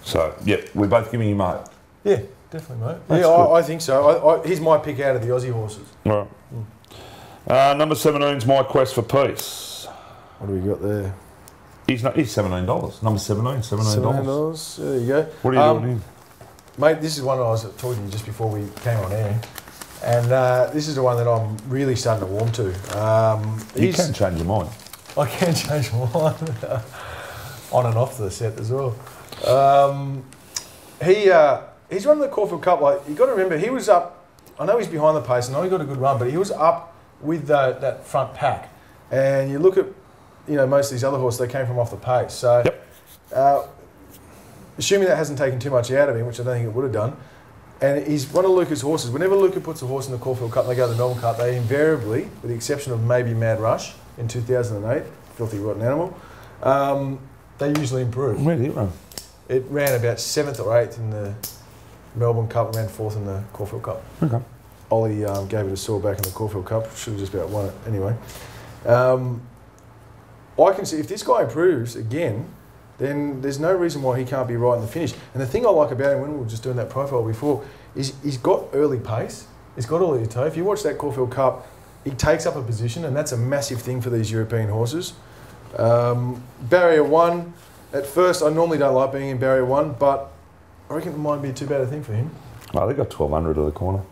So, yep, we're both giving him hope. Yeah, definitely, mate. That's yeah, I think so. He's my pick out of the Aussie horses. All right. Number 17's My Quest for Peace. What do we got there? He's $17. Number 17, $17. There you go. What are you doing here? Mate, this is one I was talking to you just before we came on air. And this is the one that I'm really starting to warm to. You can change your mind. I can change my mind. On and off the set as well. He's run the Caulfield Cup. Like, you got to remember, he was up. I know he's behind the pace. I know he got a good run, but he was up with that front pack. And you look at, most of these other horses, they came from off the pace. So, assuming that hasn't taken too much out of him, which I don't think it would have done. And he's one of Luca's horses. Whenever Luca puts a horse in the Caulfield Cup and they go to the Melbourne Cup, they invariably, with the exception of maybe Mad Rush in 2008, filthy rotten animal, they usually improve. Where did it run? It ran about 7th or 8th in the Melbourne Cup and ran 4th in the Caulfield Cup. Okay. Ollie gave it a sore back in the Caulfield Cup. Should have just about won it anyway. I can see if this guy improves again, then there's no reason why he can't be right in the finish. And the thing I like about him, when we were just doing that profile before, is he's got early pace. He's got early toe. If you watch that Caulfield Cup, he takes up a position, and that's a massive thing for these European horses. Barrier 1, at first, I normally don't like being in Barrier 1, but I reckon it might be too bad a thing for him. Well, they got 1,200 to the corner.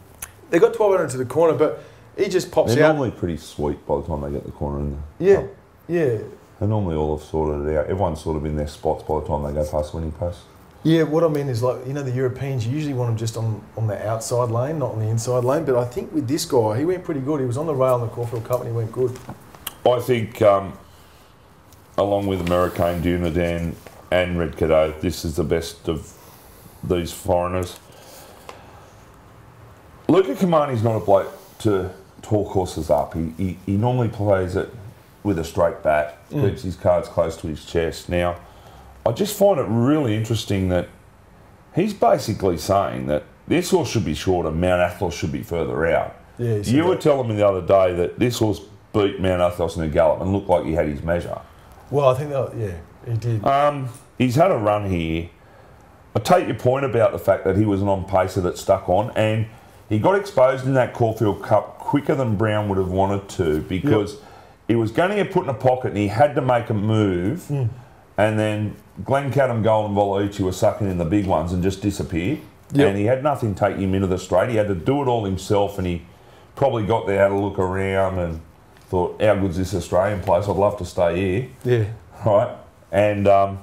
They got 1,200 to the corner, but he just pops out. They're normally pretty sweet by the time they get the corner in the Yeah, cup. yeah. They normally all have sorted it out. Everyone's sort of in their spots by the time they go past winning post. Yeah, what I mean is, like, the Europeans, you usually want them just on the outside lane, not on the inside lane. But I think with this guy, he went pretty good. He was on the rail in the Caulfield Cup and he went good. I think, along with American Dunadan and Red Cadeau, this is the best of these foreigners. Luca Kamani's not a bloke to talk horses up. He normally plays it with a straight bat, keeps his cards close to his chest. Now, I just find it really interesting that he's basically saying that this horse should be shorter, Mount Athos should be further out. Yeah, you were telling me the other day that this horse beat Mount Athos in a gallop and looked like he had his measure. Well, I think that, yeah, he did. He's had a run here. I take your point about the fact that he was an on-pacer that stuck on, and he got exposed in that Caulfield Cup quicker than Brown would have wanted to, because he was going to get put in a pocket and he had to make a move, and then Glencaddam, Gold and Volucci were sucking in the big ones and just disappeared. And he had nothing take him into the straight. He had to do it all himself, and he probably got there, had a look around and thought, how good's this Australian place? I'd love to stay here. Yeah. Right? And, I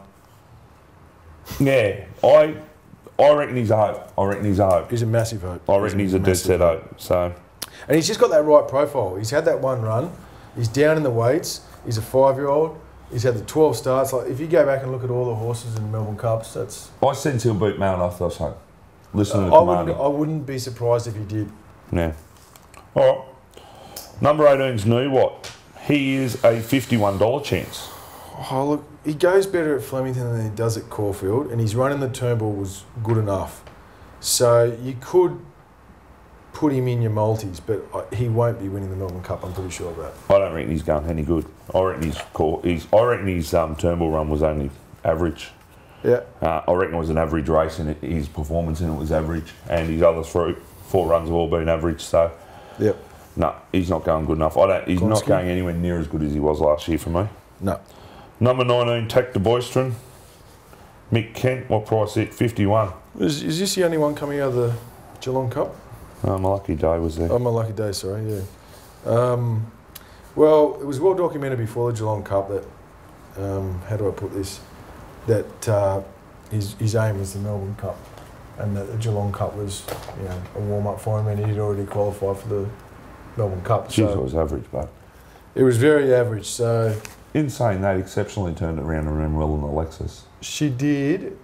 reckon he's a hope. I reckon he's a hope. He's a massive hope. I reckon he's a dead set hope. So, and he's just got that right profile. He's had that one run. He's down in the weights. He's a 5-year-old. He's had the 12 starts. Like, if you go back and look at all the horses in the Melbourne Cups, that's... I sense he'll beat Mount Athos home. Listen to Commander. I wouldn't be surprised if he did. Yeah. All right. Number 18's Nuwat. He is a $51 chance. Oh, look, he goes better at Flemington than he does at Caulfield, and his run in the Turnbull was good enough. So you could put him in your multis, but he won't be winning the Melbourne Cup, I'm pretty sure of that. I don't reckon he's going any good. I reckon his Turnbull run was only average. Yeah. I reckon it was an average race, and his performance in it was average, and his other four runs have all been average. So, no, he's not going good enough. He's not going anywhere near as good as he was last year for me. No. Number 19, Tac de Boystron. Mick Kent, what price it? 51. Is this the only one coming out of the Geelong Cup? My Lucky Day was there. Oh, My Lucky Day, sorry, yeah. Well, it was well documented before the Geelong Cup that, how do I put this, that his aim was the Melbourne Cup, and that the Geelong Cup was, a warm-up for him, and he'd already qualified for the Melbourne Cup. Jeez, it was average, but... It was very average, so... In saying that, exceptionally turned it around and ran well in the Lexus. She did.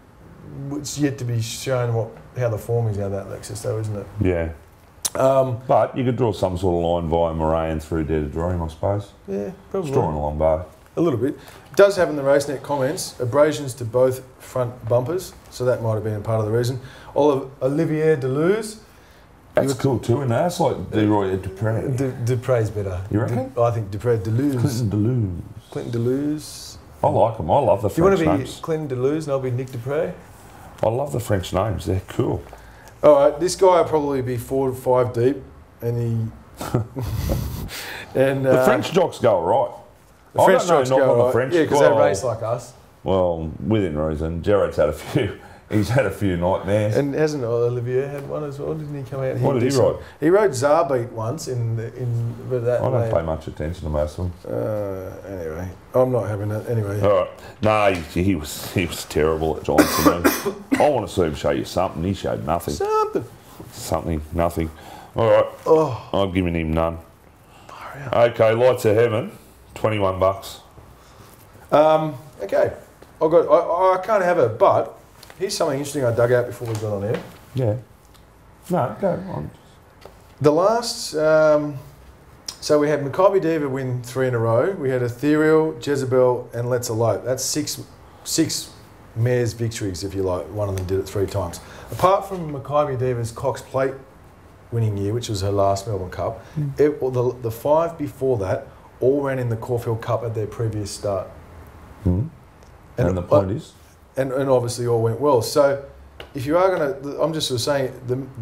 It's yet to be shown how the form is out of that Lexus, though, isn't it? Yeah. But you could draw some sort of line via Moran through Dare to Draw him, I suppose. Yeah, probably. It's drawing a long bow. A little bit. It does have in the Racenet comments abrasions to both front bumpers, so that might have been part of the reason. Olivier Deleuze. That's cool too, isn't it? That's like Leroy Dupre. Dupre's better. You reckon? I think Dupre. Deleuze. Clinton Deleuze. Deleuze. I like him. I love the French names. Do you want to be Clinton Deleuze and I'll be Nick Dupre? I love the French names. They're cool. All right, this guy will probably be 4 to 5 deep, and he and The French jocks go all right. the French jocks go all right. French. Yeah, because they race like us. Well, within reason. Jared's had a few. He's had a few nightmares. And hasn't Olivier had one as well? Didn't he come out? What did he ride? He rode Zarbeat once in that. I don't pay much attention to most of them. Anyway, I'm not having that. Anyway. All right. No, he was terrible at Johnson. I want to see him show you something. He showed nothing. Nothing. All right. Oh. I'm giving him none. Okay, Lights of Heaven, $21. Okay. I can't have it, but here's something interesting I dug out before we got on air. Yeah. No, go on. The last, so we had Maccabi Diva win 3 in a row. We had Ethereal, Jezebel, and Let's Elope. That's six mares victories, if you like. One of them did it 3 times. Apart from Maccabi Diva's Cox Plate winning year, which was her last Melbourne Cup, the 5 before that all ran in the Caulfield Cup at their previous start. And the point is? And obviously all went well. So if you are going to, I'm just sort of saying,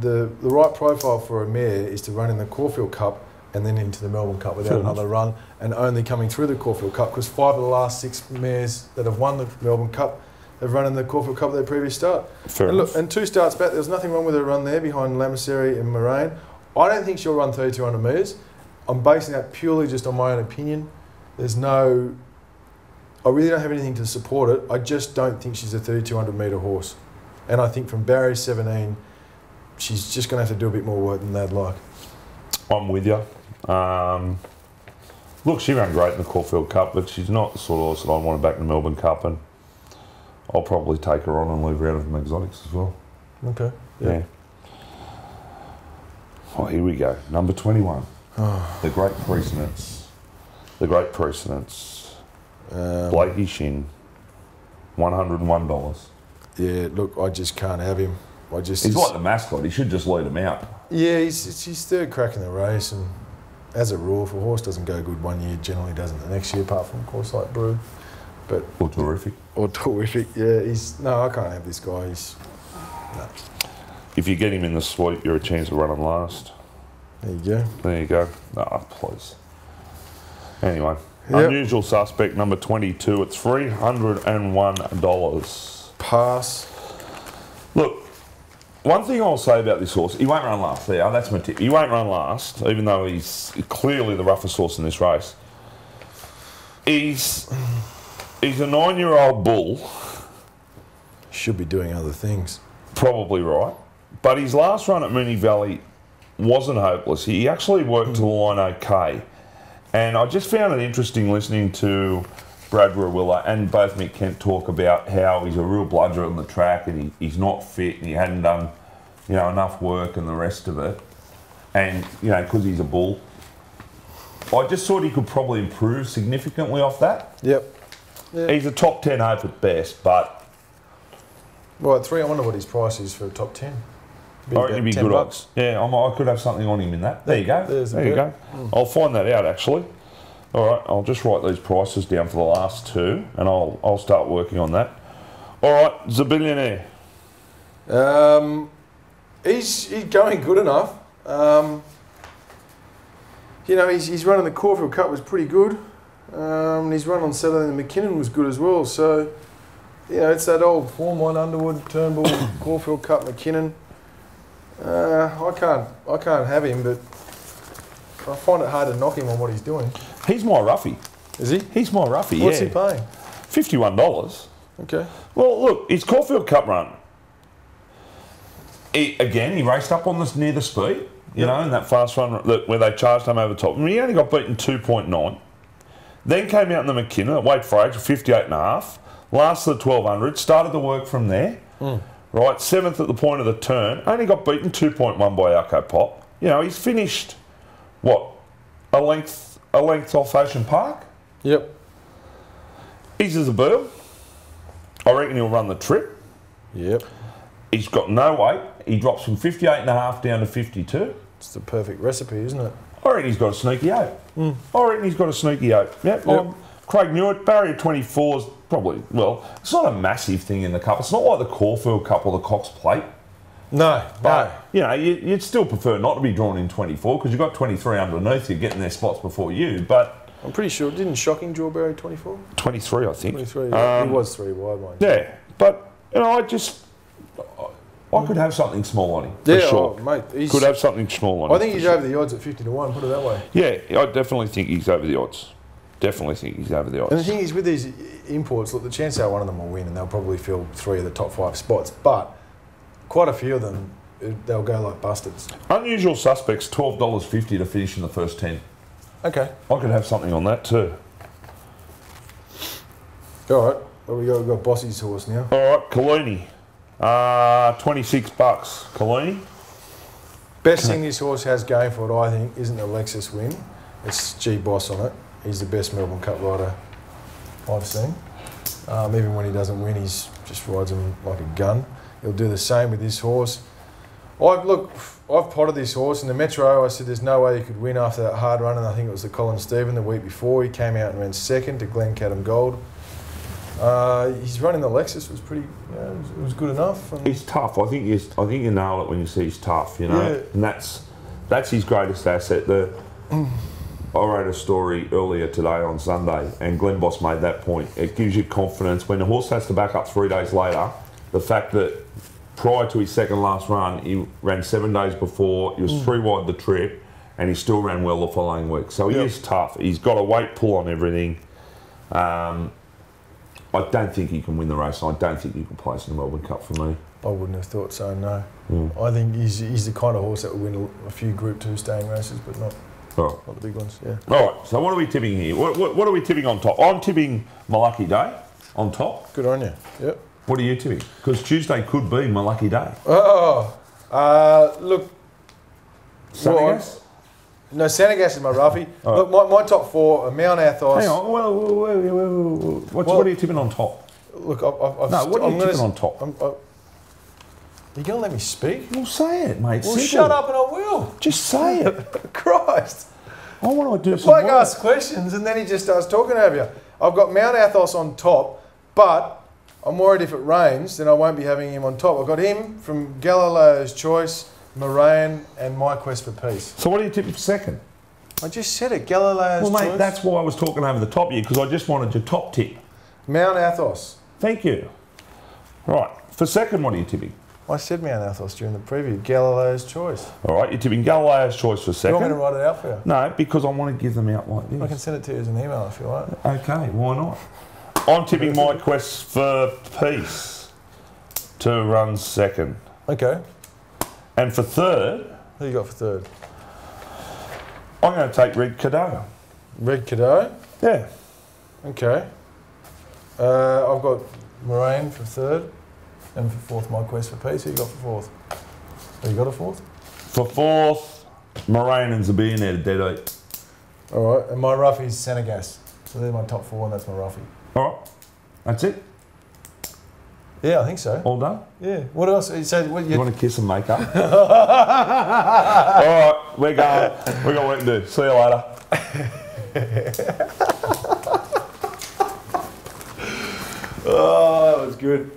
the right profile for a mare is to run in the Caulfield Cup and then into the Melbourne Cup without another run, and only coming through the Caulfield Cup, because 5 of the last 6 mares that have won the Melbourne Cup have run in the Caulfield Cup at their previous start. And 2 starts back, there was nothing wrong with her run there behind Lamaserie and Moraine. I don't think she'll run 3,200 metres. I'm basing that purely just on my own opinion. I really don't have anything to support it. I just don't think she's a 3,200 metre horse. And I think from barrier 17, she's just going to have to do a bit more work than they'd like. I'm with you. Look, she ran great in the Caulfield Cup, but she's not the sort of horse that I want her back in the Melbourne Cup, and I'll probably take her on and leave her out of them exotics as well. Okay. Yeah. Oh, here we go. Number 21. The Great Precedence. Blakey Shin, $101. Yeah, look, I just can't have him. He's like the mascot. He should just lead him out. Yeah, he's third crack in the race, and as a rule, if a horse doesn't go good one year, generally doesn't the next year, apart from, of course, like Brew. Or Terrific. Yeah, I can't have this guy. No. If you get him in the sweep, you're a chance of running last. There you go. Please. Anyway. Yep. Unusual Suspect, number 22. It's $301. Pass. Look, one thing I'll say about this horse, he won't run last. There, that's my tip. He won't run last, even though he's clearly the roughest horse in this race. He's a 9-year-old bull. Should be doing other things. Probably right. But his last run at Moonee Valley wasn't hopeless. He actually worked to the line okay. And I just found it interesting listening to Brad Rawiller and both Mick Kent talk about how he's a real bludger on the track, and he's not fit, and he hadn't done, enough work and the rest of it. And, because he's a bull. I just thought he could probably improve significantly off that. Yep. He's a top 10 hope at best, but... Well, at 3, I wonder what his price is for a top 10. I reckon it'd be good odds. Yeah, I could have something on him in that. There you go. There you go. I'll find that out, actually. All right, I'll just write these prices down for the last 2, and I'll start working on that. All right, Zabillionaire. He's going good enough. His run in the Caulfield Cup was pretty good. His run on Saturday in the McKinnon was good as well. So, it's that old form one, Underwood, Turnbull, Caulfield Cup, McKinnon. I can't have him, but I find it hard to knock him on what he's doing. He's my roughie. Is he? He's my roughie, What's he paying? $51. Okay. Well, look, his Caulfield Cup run. He raced up on near the speed, in that fast run where they charged him over top. And he only got beaten 2.9. Then came out in the McKinnon at weight for age, 58.5. Lasted the 1200. Started the work from there. Right, 7th at the point of the turn. Only got beaten 2.1 by Alco Pop. He's finished, a length off Ocean Park? Yep. He's as a bird. I reckon he'll run the trip. Yep. He's got no weight. He drops from 58.5 down to 52. It's the perfect recipe, isn't it? I reckon he's got a sneaky 8. I reckon he's got a sneaky 8. Yep. Craig Newitt, barrier 24 is probably, well, it's not a massive thing in the Cup. It's not like the Caulfield Cup or the Cox Plate. No, But, you know, you'd still prefer not to be drawn in 24 because you've got 23 underneath you getting their spots before you. But I'm pretty sure, didn't Shocking draw barrier 24? 23, I think. 23, yeah. He was 3 wide, mind you. Yeah, but, you know, I could have something small on him, for sure. Oh, mate, Could have something small on him. I think he's over the odds at 50 to 1, put it that way. Yeah, I definitely think he's over the odds. Definitely think he's over the odds. And the thing is, with these imports, look, the chances are one of them will win and they'll probably fill 3 of the top 5 spots, but quite a few of them, they'll go like bastards. Unusual Suspects, $12.50 to finish in the first 10. Okay. I could have something on that too. All right, well, we've got Bossy's horse now. All right, Kaluni. $26. Kaluni. Best thing this horse has going for it, I think, isn't the Lexus win. It's G Boss on it. He's the best Melbourne Cup rider I've seen. Even when he doesn't win, he's just rides him like a gun. He'll do the same with this horse. I've potted this horse in the Metro. I said there's no way he could win after that hard run, and I think it was the Colin Stephen the week before. He came out and ran second to Glencadam Gold. His run in the Lexus was pretty, you know, it was good enough. And He's tough. I think you nail it when you say he's tough. You know, Yeah. and that's his greatest asset. I wrote a story earlier today on Sunday, and Glenn Boss made that point. It gives you confidence when the horse has to back up 3 days later. The fact that prior to his second last run, he ran 7 days before. He was 3 wide the trip, and he still ran well the following week. So he is tough. He's got a weight pull on everything. I don't think he can win the race. I don't think he can place in the Melbourne Cup for me. I wouldn't have thought so, no. I think he's the kind of horse that would win a few Group 2 staying races, but not the big ones, yeah. All right, so what are we tipping here? What are we tipping on top? I'm tipping My Lucky Day on top. Good on you, yep. What are you tipping? Because Tuesday could be My Lucky Day. Look. Sanagas? No, Sanagas is my roughie. Look, my top 4 are Mount Athos. Hang on, what are you tipping on top? Look, What are you tipping on top? Are you going to let me speak? Well, say it, mate. Well, shut up and I will. Just say it. Christ. I want to do some Bloke work. asks questions and then he just starts talking over you. I've got Mount Athos on top, but I'm worried if it rains, then I won't be having him on top. I've got him from Galileo's Choice, Moraine, and My Quest for Peace. So what are you tipping for second? I just said it, Galileo's Choice. Well, mate, that's why I was talking over the top of you, because I just wanted your top tip. Mount Athos. Thank you. Right, for second, what are you tipping? I said Mount Athos during the preview, Galileo's Choice. All right, you're tipping Galileo's Choice for You second. want me to write it out for you? No, because I want to give them out like this. I can send it to you as an email if you like. Okay, why not? I'm tipping My Quest for Peace to run second. Okay. And for third, Who you got for third? I'm going to take Red Cadeau. Red Cadeau? Yeah. Okay. I've got Moraine for third. And for fourth, My Quest for Peace. Who you got for fourth? Have you got a fourth? For fourth, Moraine and Zabir dead eight. All right. And my roughie's Sanagas. So they're my top 4 and that's my roughie. All right. That's it? Yeah, I think so. All done? Yeah. What else? So, You want to kiss and make up? All right, we're going. We've got work to do. See you later. Oh, that was good.